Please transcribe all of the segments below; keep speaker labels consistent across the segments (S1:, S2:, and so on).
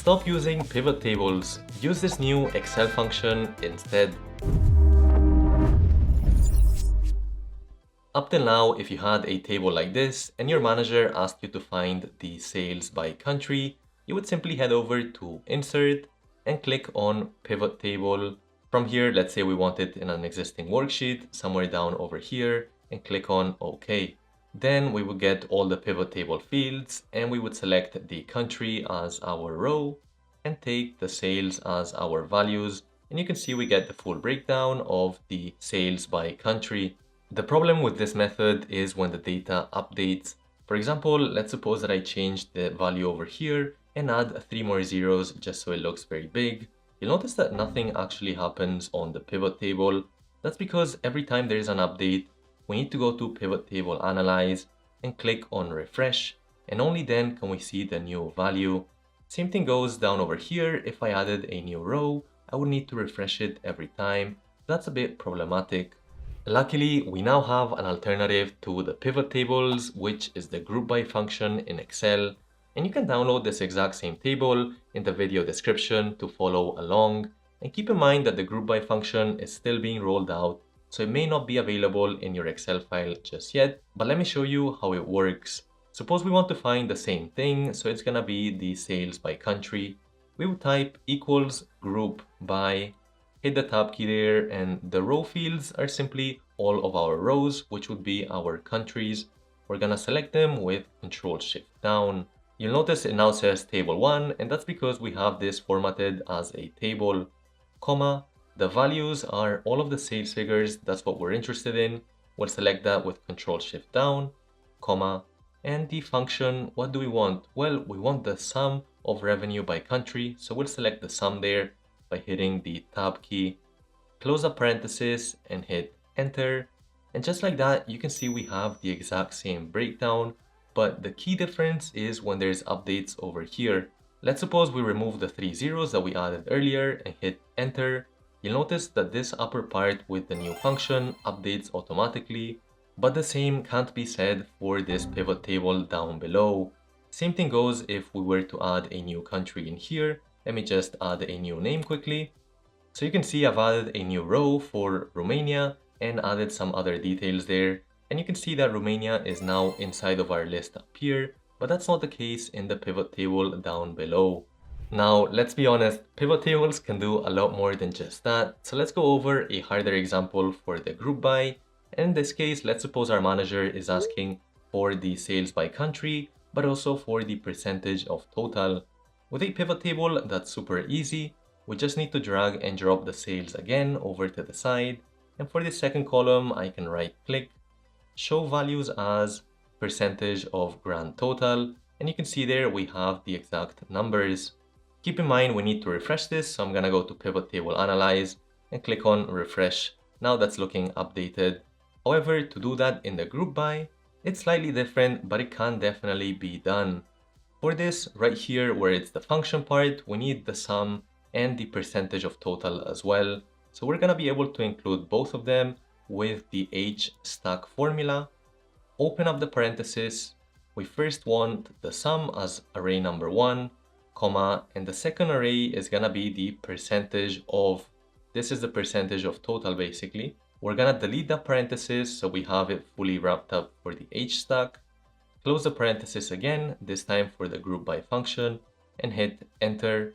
S1: Stop using pivot tables. Use this new Excel function instead. Up till now, if you had a table like this and your manager asked you to find the sales by country, you would simply head over to Insert and click on Pivot Table. From here, let's say we want it in an existing worksheet, somewhere down over here, and click on OK. Then we would get all the pivot table fields and we would select the country as our row and take the sales as our values. And you can see we get the full breakdown of the sales by country. The problem with this method is when the data updates. For example, let's suppose that I change the value over here and add 3 more zeros just so it looks very big. You'll notice that nothing actually happens on the pivot table. That's because every time there is an update, we need to go to Pivot Table Analyze and click on Refresh, and only then can we see the new value. Same thing goes down over here. If I added a new row, I would need to refresh it every time. That's a bit problematic. Luckily, we now have an alternative to the pivot tables, which is the GROUPBY function in Excel. And you can download this exact same table in the video description to follow along. And keep in mind that the GROUPBY function is still being rolled out, so it may not be available in your Excel file just yet, but let me show you how it works. Suppose we want to find the same thing, so it's gonna be the sales by country. We would type equals group by, hit the tab key there, and the row fields are simply all of our rows, which would be our countries. We're gonna select them with Control-Shift down. You'll notice it now says table 1, and that's because we have this formatted as a table, comma. The values are all of the sales figures, that's what we're interested in. We'll select that with Control-Shift down, comma, and the function, what do we want? Well, we want the sum of revenue by country, so we'll select the sum there by hitting the tab key, close a parenthesis and hit enter. And just like that, you can see we have the exact same breakdown, but the key difference is when there's updates over here. Let's suppose we remove the 3 zeros that we added earlier and hit enter. You'll notice that this upper part with the new function updates automatically, but the same can't be said for this pivot table down below. Same thing goes if we were to add a new country in here. Let me just add a new name quickly. So you can see I've added a new row for Romania and added some other details there. And you can see that Romania is now inside of our list up here, but that's not the case in the pivot table down below. Now, let's be honest, pivot tables can do a lot more than just that. So let's go over a harder example for the group by. And in this case, let's suppose our manager is asking for the sales by country, but also for the percentage of total. With a pivot table, that's super easy. We just need to drag and drop the sales again over to the side. And for the second column, I can right click, show values as percentage of grand total. And you can see there we have the exact numbers. Keep in mind we need to refresh this, so I'm gonna go to Pivot Table Analyze and click on Refresh. Now that's looking updated. However, to do that in the group by, it's slightly different, but it can definitely be done. For this, right here where it's the function part, we need the sum and the percentage of total as well. So we're gonna be able to include both of them with the H stack formula. Open up the parenthesis. We first want the sum as array number 1, comma, and the second array is gonna be the percentage of, this is the percentage of total basically. We're gonna delete that parenthesis so we have it fully wrapped up for the H stack. Close the parenthesis again, this time for the group by function, and hit enter.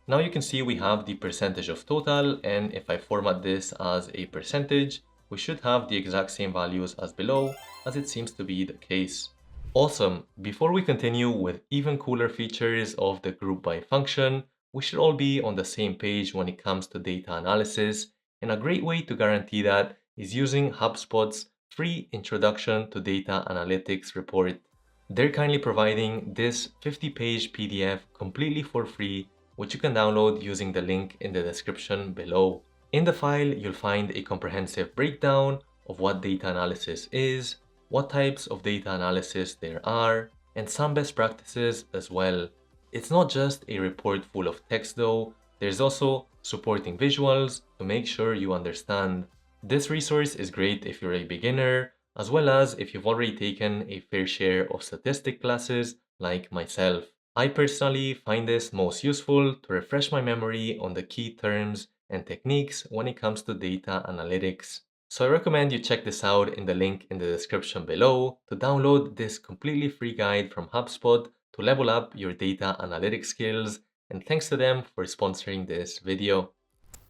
S1: Now you can see we have the percentage of total, and if I format this as a percentage, we should have the exact same values as below, as it seems to be the case. Awesome. Before we continue with even cooler features of the GROUPBY function, we should all be on the same page when it comes to data analysis, and a great way to guarantee that is using HubSpot's free Introduction to Data Analytics report. They're kindly providing this 50-page PDF completely for free, which you can download using the link in the description below. In the file, you'll find a comprehensive breakdown of what data analysis is, what types of data analysis there are, and some best practices as well. It's not just a report full of text though, there's also supporting visuals to make sure you understand. This resource is great if you're a beginner, as well as if you've already taken a fair share of statistic classes like myself. I personally find this most useful to refresh my memory on the key terms and techniques when it comes to data analytics. So I recommend you check this out in the link in the description below to download this completely free guide from HubSpot to level up your data analytics skills, and thanks to them for sponsoring this video.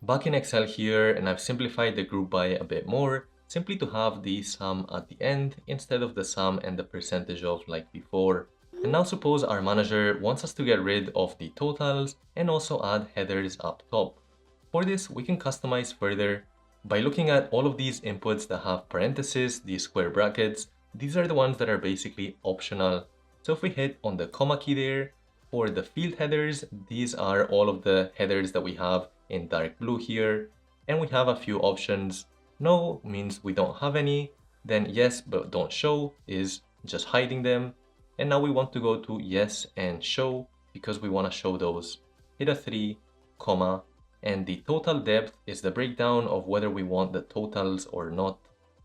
S1: Back in Excel here, and I've simplified the group by a bit more, simply to have the sum at the end instead of the sum and the percentage of like before. And now suppose our manager wants us to get rid of the totals and also add headers up top. For this, we can customize further by looking at all of these inputs that have parentheses, these square brackets. These are the ones that are basically optional. So if we hit on the comma key there, for the field headers, these are all of the headers that we have in dark blue here, and we have a few options. No means we don't have any, then yes but don't show is just hiding them, and now we want to go to yes and show because we want to show those. Hit a 3, comma, and the total depth is the breakdown of whether we want the totals or not.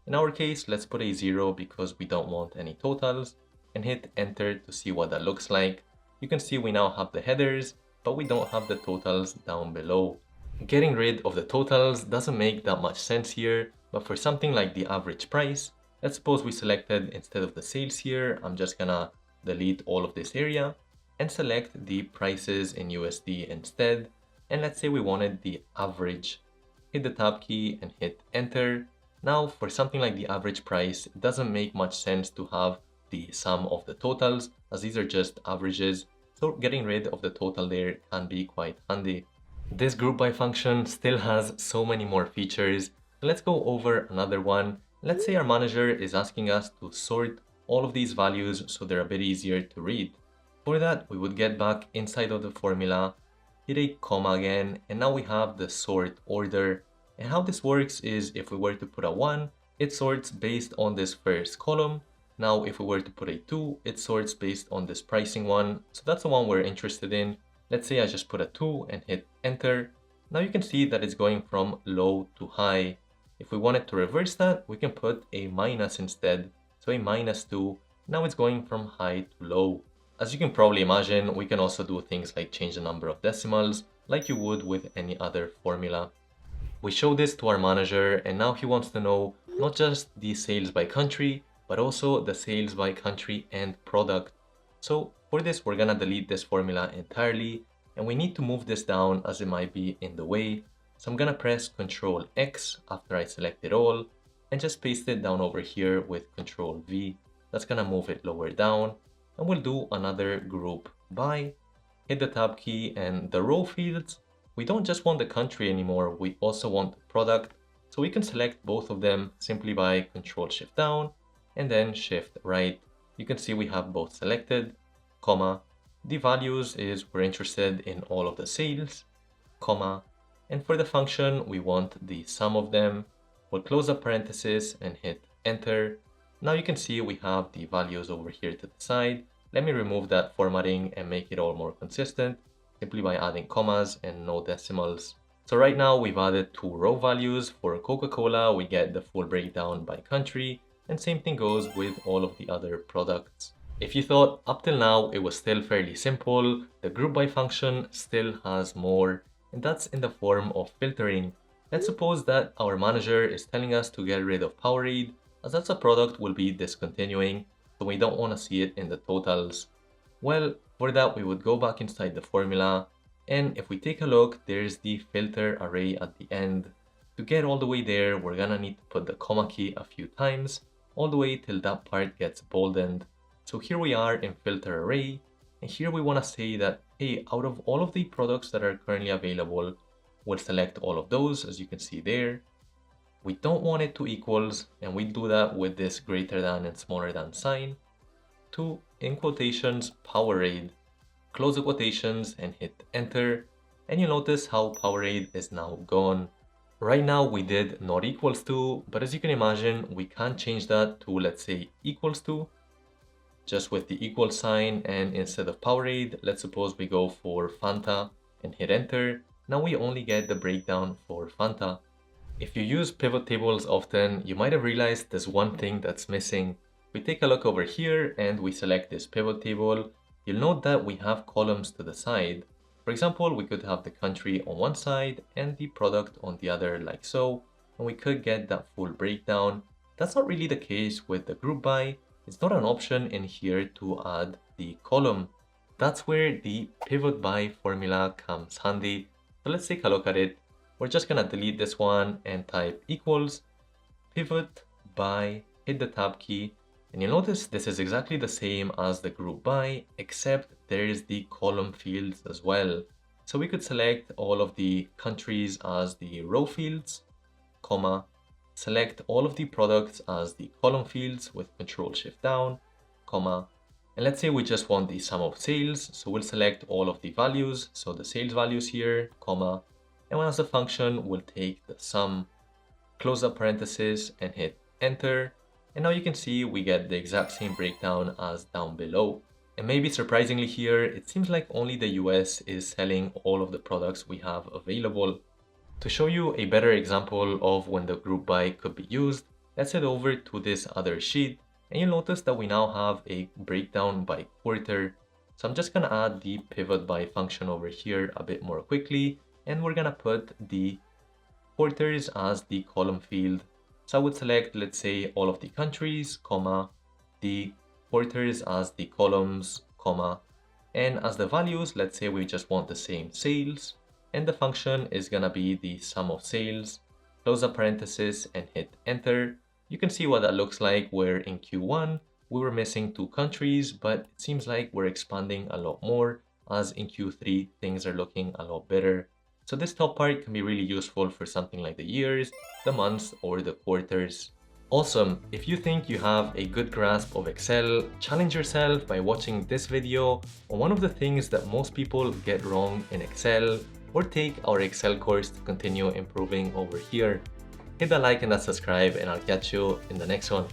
S1: In our case, let's put a 0 because we don't want any totals, and hit enter to see what that looks like. You can see we now have the headers, but we don't have the totals down below. Getting rid of the totals doesn't make that much sense here, but for something like the average price, let's suppose we selected instead of the sales here, I'm just gonna delete all of this area and select the prices in USD instead. And let's say we wanted the average. Hit the tab key and hit enter. Now for something like the average price, it doesn't make much sense to have the sum of the totals as these are just averages. So getting rid of the total there can be quite handy. This group by function still has so many more features. Let's go over another one. Let's say our manager is asking us to sort all of these values so they're a bit easier to read. For that, we would get back inside of the formula, hit a comma again, and now we have the sort order. And how this works is if we were to put a 1, it sorts based on this first column. Now if we were to put a 2, it sorts based on this pricing one. So that's the one we're interested in. Let's say I just put a 2 and hit enter. Now you can see that it's going from low to high. If we wanted to reverse that, we can put a minus instead. So a -2, now it's going from high to low. As you can probably imagine, we can also do things like change the number of decimals, like you would with any other formula. We show this to our manager, and now he wants to know not just the sales by country, but also the sales by country and product. So for this, we're gonna delete this formula entirely, and we need to move this down as it might be in the way. So I'm gonna press Ctrl X after I select it all, and just paste it down over here with Ctrl V. That's gonna move it lower down, and we'll do another group by. Hit the tab key, and the row fields, we don't just want the country anymore, we also want the product. So we can select both of them simply by Ctrl Shift down and then Shift right. You can see we have both selected, comma. The values is we're interested in all of the sales, comma. And for the function, we want the sum of them. We'll close the parenthesis and hit enter. Now you can see we have the values over here to the side. Let me remove that formatting and make it all more consistent simply by adding commas and no decimals. So right now we've added 2 row values. For Coca-Cola, we get the full breakdown by country, and same thing goes with all of the other products. If you thought up till now it was still fairly simple, the group by function still has more, and that's in the form of filtering. Let's suppose that our manager is telling us to get rid of Powerade, as that's a product we'll be discontinuing, so we don't want to see it in the totals. Well, for that we would go back inside the formula, and if we take a look, there's the filter array at the end. To get all the way there, we're gonna need to put the comma key a few times, all the way till that part gets boldened. So here we are in filter array, and here we want to say that, hey, out of all of the products that are currently available, we'll select all of those, as you can see there. We don't want it to equals, and we do that with this greater than and smaller than sign, to, in quotations, Powerade. Close the quotations and hit enter, and you'll notice how Powerade is now gone. Right now we did not equals to, but as you can imagine, we can change that to, let's say, equals to, just with the equal sign, and instead of Powerade, let's suppose we go for Fanta and hit enter. Now we only get the breakdown for Fanta. If you use pivot tables often, you might have realized there's one thing that's missing. We take a look over here and we select this pivot table, you'll note that we have columns to the side. For example, we could have the country on one side and the product on the other like so, and we could get that full breakdown. That's not really the case with the group by. It's not an option in here to add the column. That's where the pivot by formula comes handy. So let's take a look at it. We're just gonna delete this one and type equals pivot by, hit the tab key, and you'll notice this is exactly the same as the group by, except there is the column fields as well. So we could select all of the countries as the row fields, comma, select all of the products as the column fields with Control Shift down, comma, and let's say we just want the sum of sales. So we'll select all of the values. So the sales values here, comma, and as a function, we'll take the sum, close the parenthesis and hit enter. And now you can see we get the exact same breakdown as down below. And maybe surprisingly here, it seems like only the US is selling all of the products we have available. To show you a better example of when the group by could be used, let's head over to this other sheet, and you'll notice that we now have a breakdown by quarter. So I'm just gonna add the pivot by function over here a bit more quickly, and we're gonna put the quarters as the column field. So I would select, let's say, all of the countries, comma, the quarters as the columns, comma, and as the values, let's say we just want the same sales, and the function is gonna be the sum of sales, close the parenthesis and hit enter. You can see what that looks like, where in Q1 we were missing 2 countries, but it seems like we're expanding a lot more, as in Q3 things are looking a lot better. So this top part can be really useful for something like the years, the months, or the quarters. Awesome! If you think you have a good grasp of Excel, challenge yourself by watching this video on one of the things that most people get wrong in Excel, or take our Excel course to continue improving over here. Hit the like and that subscribe, and I'll catch you in the next one.